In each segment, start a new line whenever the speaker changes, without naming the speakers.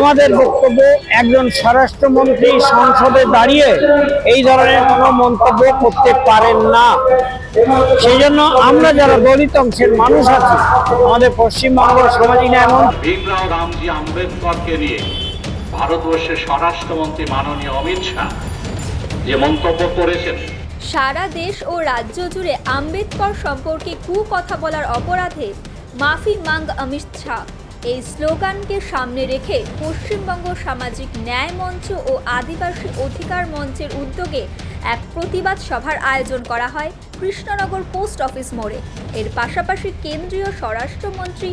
আমাদের বক্তব্য, একজন স্বরাষ্ট্রমন্ত্রী সংসদে দাঁড়িয়ে এই ধরনের কোনো মন্তব্য করতে পারেন না। সেই জন্য আমরা যারা দলিত অংশের মানুষ আছি, আমাদের পশ্চিমবঙ্গ সামাজিক ন্যায় মঞ্চ
ভীমরাও রামজি আম্বেদকরকে নিয়ে ভারতবর্ষের স্বরাষ্ট্রমন্ত্রী মাননীয় অমিত শাহ যে মন্তব্য করেছেন,
সারা দেশ ও রাজ্য জুড়ে আম্বেদকর সম্পর্কে কুকথা বলার অপরাধে মাফি মাঙ্গ অমিত শাহ, এই স্লোগানকে সামনে রেখে পশ্চিমবঙ্গ সামাজিক ন্যায় মঞ্চ ও আদিবাসী অধিকার মঞ্চের উদ্যোগে এক প্রতিবাদ সভার আয়োজন করা হয় কৃষ্ণনগর পোস্ট অফিস মোড়ে। এর পাশাপাশি কেন্দ্রীয় স্বরাষ্ট্রমন্ত্রী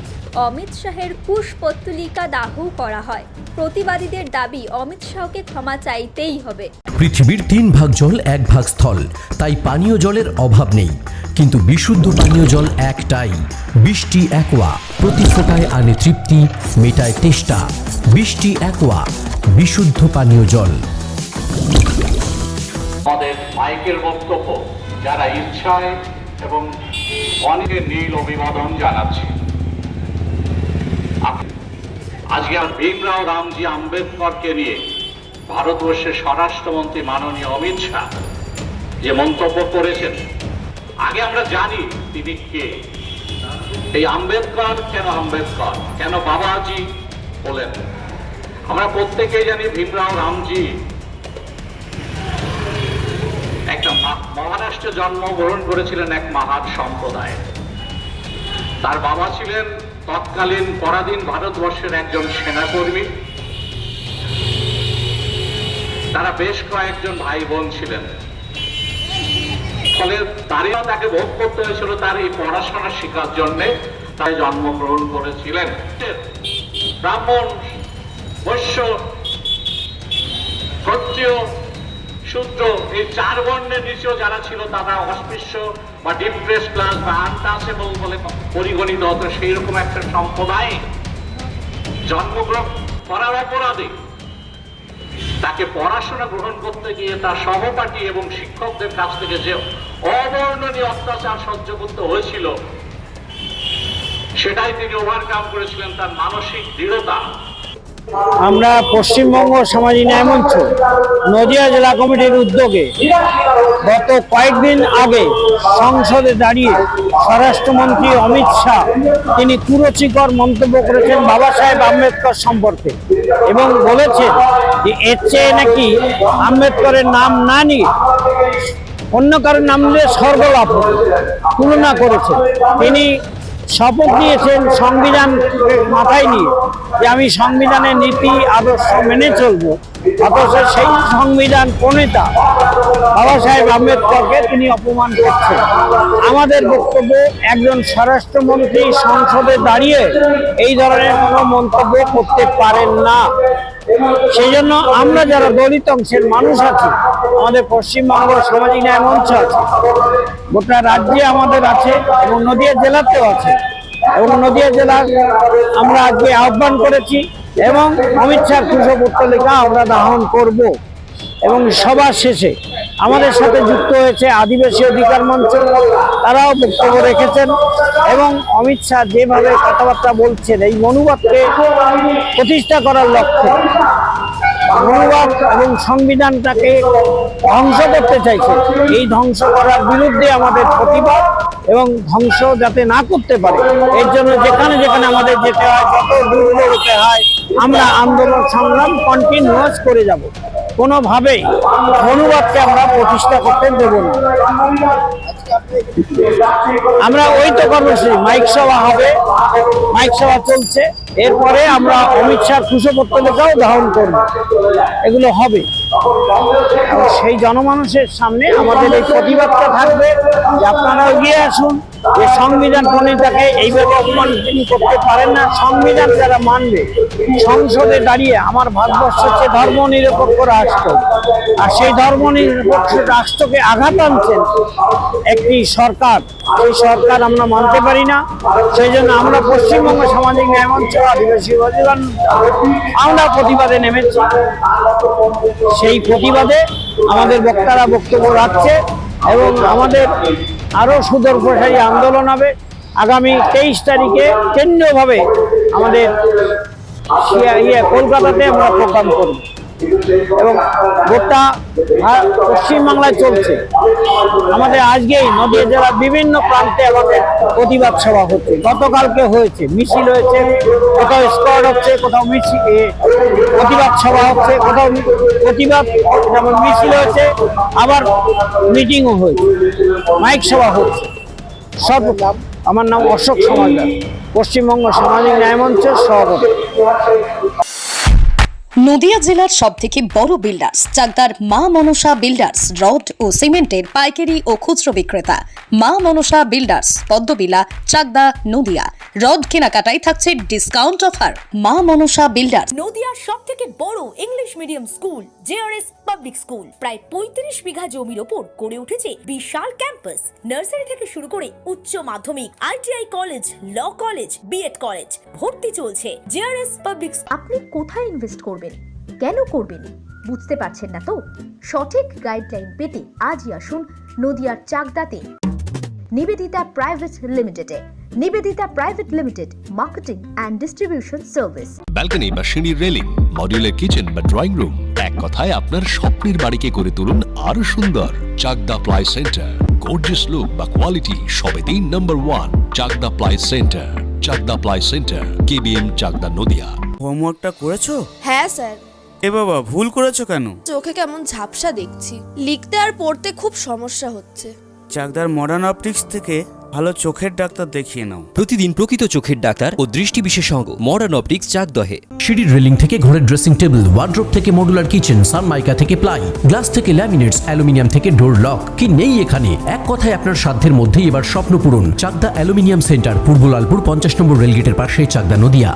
অমিত শাহের কুশপুত্তলিকা দাহ করা হয়। প্রতিবাদীদের দাবি, অমিত শাহকে ক্ষমা চাইতেই হবে।
পৃথিবীর 3 ভাগ জল 1 ভাগ স্থল, তাই পানীয় জলের অভাব নেই, কিন্তু বিশুদ্ধ পানীয় জল একটাই, বৃষ্টি অ্যাকোয়া। প্রতি ফোঁটায় আনে তৃপ্তি, মেটায় তেষ্টা। বৃষ্টি অ্যাকোয়া, বিশুদ্ধ পানীয় জল।
আমাদের মাইকের বক্তব্য যারা ইচ্ছায় এবং অনেকে নীল অভিবাদন জানাচ্ছে। আজকে ভীমরাও রামজি আম্বেদকরকে নিয়ে ভারতবর্ষের স্বরাষ্ট্রমন্ত্রী মাননীয় অমিত শাহ যে মন্তব্য করেছেন, আগে আমরা জানি তিনি কে। এই আম্বেদকর কেন বাবাজি বলেন, আমরা প্রত্যেকেই জানি ভীমরাও রামজি একটা মহারাষ্ট্রে জন্মগ্রহণ করেছিলেন এক মাহাত সম্প্রদায়। তার বাবা ছিলেন তৎকালীন পরাধীন ভারতবর্ষের একজন সেনাকর্মী। তারা বেশ কয়েকজন ভাই বোন ছিলেন, ফলে তাকে ভোগ করতে হয়েছিল তার এই পড়াশোনা শেখার জন্যে। তাই জন্মগ্রহণ করেছিলেন। ব্রাহ্মণ, বৈশ্য, ক্ষত্রিয়, শূদ্র, এই 4 বর্ণের নিচেও যারা ছিল তারা অস্পৃশ্য বা ডিপ্রেস ক্লাস বা আনটাচেবল বলে পরিগণিত হতো। সেই রকম একটা সম্প্রদায়ে জন্মগ্রহণ করার অপরাধে তাকে পড়াশোনা গ্রহণ করতে গিয়ে তার সহপাঠী এবং শিক্ষকদের কাছ থেকে যে অবর্ণনীয় অত্যাচার সহ্য করতে হয়েছিল, সেটাই তিনি ওভারকাম করেছিলেন, তার মানসিক দৃঢ়তা।
আমরা পশ্চিমবঙ্গ সামাজিক ন্যায় মঞ্চ নদিয়া জেলা কমিটির উদ্যোগে গত কয়েকদিন আগে সংসদে দাঁড়িয়ে স্বরাষ্ট্রমন্ত্রী অমিত শাহ তিনি কুরুচিকর মন্তব্য করেছেন বাবা সাহেব আম্বেদকর সম্পর্কে, এবং বলেছেন যে এর চেয়ে নাকি আম্বেদকরের নাম না নিয়ে অন্য কারোর নাম নিয়ে স্বর্গ লাভ তুলনা করেছেন। তিনি শপথ নিয়েছেন সংবিধান মাথায় নিয়ে যে আমি সংবিধানের নীতি আদর্শ মেনে চলবো, অথচ সেই সংবিধান প্রণেতা বাবা সাহেব আম্বেদকরকে তিনি অপমান করছেন। আমাদের বক্তব্য, একজন স্বরাষ্ট্রমন্ত্রী সংসদে দাঁড়িয়ে এই ধরনের কোনো মন্তব্য করতে পারেন না। সেই জন্য আমরা যারা দলিত অংশের মানুষ আছি, আমাদের পশ্চিমবঙ্গ সামাজিক ন্যায় মঞ্চ আছে, গোটা রাজ্যে আমাদের আছে এবং নদিয়া জেলাতেও আছে, এবং নদিয়া জেলার আমরা আজকে আহ্বান করেছি এবং অমিত শাহর কুশপুত্তলিকা আমরা দাহন করব। এবং সবার শেষে আমাদের সাথে যুক্ত হয়েছে আদিবাসী অধিকার মঞ্চ, তারাও বক্তব্য রেখেছেন। এবং অমিত শাহ যেভাবে কথাবার্তা বলছেন, এই মনোভাবকে প্রতিষ্ঠা করার লক্ষ্যে মনোভাব এবং সংবিধানটাকে ধ্বংস করতে চাইছে। এই ধ্বংস করার বিরুদ্ধে আমাদের প্রতিবাদ, এবং ধ্বংস যাতে না করতে পারে এর জন্য যেখানে যেখানে আমাদের যেতে হয়, যত দূর যেতে হয়, আমরা আন্দোলন সংগ্রাম কন্টিনিউয়াস করে যাব। কোনোভাবেই মনোভাবকে আমরা প্রতিষ্ঠা করতে দেব না। আমরা ওই তো কর্মসূচি, মাইক সভা হবে, মাইক সভা চলছে, এরপরে আমরা অমিত শাহর কুশপুত্তলিকাও দাহন করব, এগুলো হবে। সেই জনমানুষের সামনে আমাদের এই প্রতিবাদটা থাকবে যে আপনারাও এগিয়ে আসুন, যে সংবিধান প্রণেতাকে এইভাবে অপমান তিনি করতে পারেন না। সংবিধান যারা মানবে, সংসদে দাঁড়িয়ে, আমার ভারতবর্ষ হচ্ছে ধর্ম নিরপেক্ষ রাষ্ট্র, আর সেই ধর্ম নিরপেক্ষ রাষ্ট্রকে আঘাত আনছেন একটি সরকার, সেই সরকার আমরা মানতে পারি না। সেই জন্য আমরা পশ্চিমবঙ্গ সামাজিক ন্যায় মঞ্চ, আদিবাসী অধিকার, আমরা প্রতিবাদে নেমেছি। সেই প্রতিবাদে আমাদের বক্তারা বক্তব্য রাখছে এবং আমাদের আরও সুদূরপ্রসারী আন্দোলন হবে। আগামী 23 তারিখে কেন্দ্রীয়ভাবে আমাদের কলকাতাতে আমরা প্রোগ্রাম করব এবং গোটা পশ্চিমবাংলায় চলছে। আমাদের আজকেই নদীয়া জেলার বিভিন্ন প্রান্তে আমাদের প্রতিবাদ সভা হচ্ছে, গতকালকে হয়েছে, মিছিল হয়েছে, কোথাও স্কোয়াড হচ্ছে, কোথাও মিছিল প্রতিবাদ সভা হচ্ছে, কোথাও প্রতিবাদ যেমন মিছিল হয়েছে, আবার মিটিংও হয়েছে, মাইক সভা হচ্ছে। সর্বপ্রথম আমার নাম অশোক সমাজদার, পশ্চিমবঙ্গ সামাজিক ন্যায় মঞ্চের সভাপতি।
নদিয়া জেলার সবথেকে বড় বিল্ডার্স চাকদার মা মনসা বিল্ডার্স রড ও সিমেন্টের পাইকারি ও খুচরো বিক্রেতা। মা মনসা বিল্ডার্স পদ্মবিলা, চাকদা, নদিয়া। রড কেনাকাটায় থাকছে ডিসকাউন্ট অফার। মা মনসা বিল্ডার্স।
নদিয়ার সবথেকে বড় English medium school JRS public school প্রায় 35 বিঘা জমির ওপর গড়ে উঠেছে বিশাল ক্যাম্পাস। নার্সারি থেকে শুরু করে উচ্চ মাধ্যমিক, ITI college, law college, BEd college ভর্তি চলছে। JRS public.
আপনি কোথায় ইনভেস্ট করবেন, কেন করবেন বুঝতে পারছেন না তো? সঠিক গাইডলাইন পেতে আজই আসুন নদিয়ার চাকদাতে নিবেদিতা প্রাইভেট লিমিটেডে। Nivedita private limited, marketing and distribution service.
Balcony বা সিঁড়ির রেলিং, মডিউলার কিচেন বা ড্রয়িং রুম, এক কথায় আপনার স্বপ্নের বাড়িকে করে তুলুন আরো সুন্দর। Chakda ply centre, gorgeous look বা কোয়ালিটি সবে 3 number 1 Chakda ply centre. Chakda ply centre, KBM, Chakda, Nadia.
হোমওয়ার্কটা করেছো?
হ্যাঁ স্যার।
এ বাবা, ভুল করেছো কেন?
চোখে কেমন ঝাপসা দেখছি, লিখতে আর পড়তে খুব সমস্যা হচ্ছে।
চাকদার মডার্ন অপটিক্স থেকে ভালো চোখের ডাক্তার দেখিয়ে নাও।
প্রতিদিন প্রকৃত চোখের ডাক্তার ও দৃষ্টি বিশেষজ্ঞ মডার্ন অপটিক্স চাকদহে।
সিঁড়ির রেলিং থেকে ঘরের ড্রেসিং টেবিল, ওয়ার্ড্রোব থেকে মডুলার কিচেন, সানমাইকা থেকে প্লাই, গ্লাস থেকে ল্যামিনেটস, অ্যালুমিনিয়াম থেকে ডোর লক, কি নেই এখানে? এক কথায় আপনার সাধ্যের মধ্যেই এবার স্বপ্ন পূরণ। চাকদা অ্যালুমিনিয়াম সেন্টার, পূর্ব লালপুর 50 নম্বর রেলগেটের পাশে, চাকদা, নদিয়া।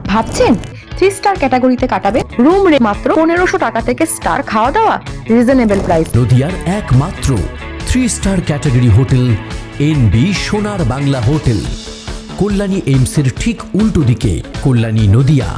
ভাবছেন 3 স্টার ক্যাটাগরিতে কাটাবেন? রুম রে মাত্র 1500 টাকা থেকে স্টার, খাওয়া দাওয়া রিজনেবল প্রাইস।
নদিয়ার একমাত্র 3 স্টার ক্যাটাগরি হোটেল এনবি সোনার বাংলা হোটেল, কল্যাণী এইমসের ঠিক উল্টো দিকে, কল্যাণী, নদিয়া।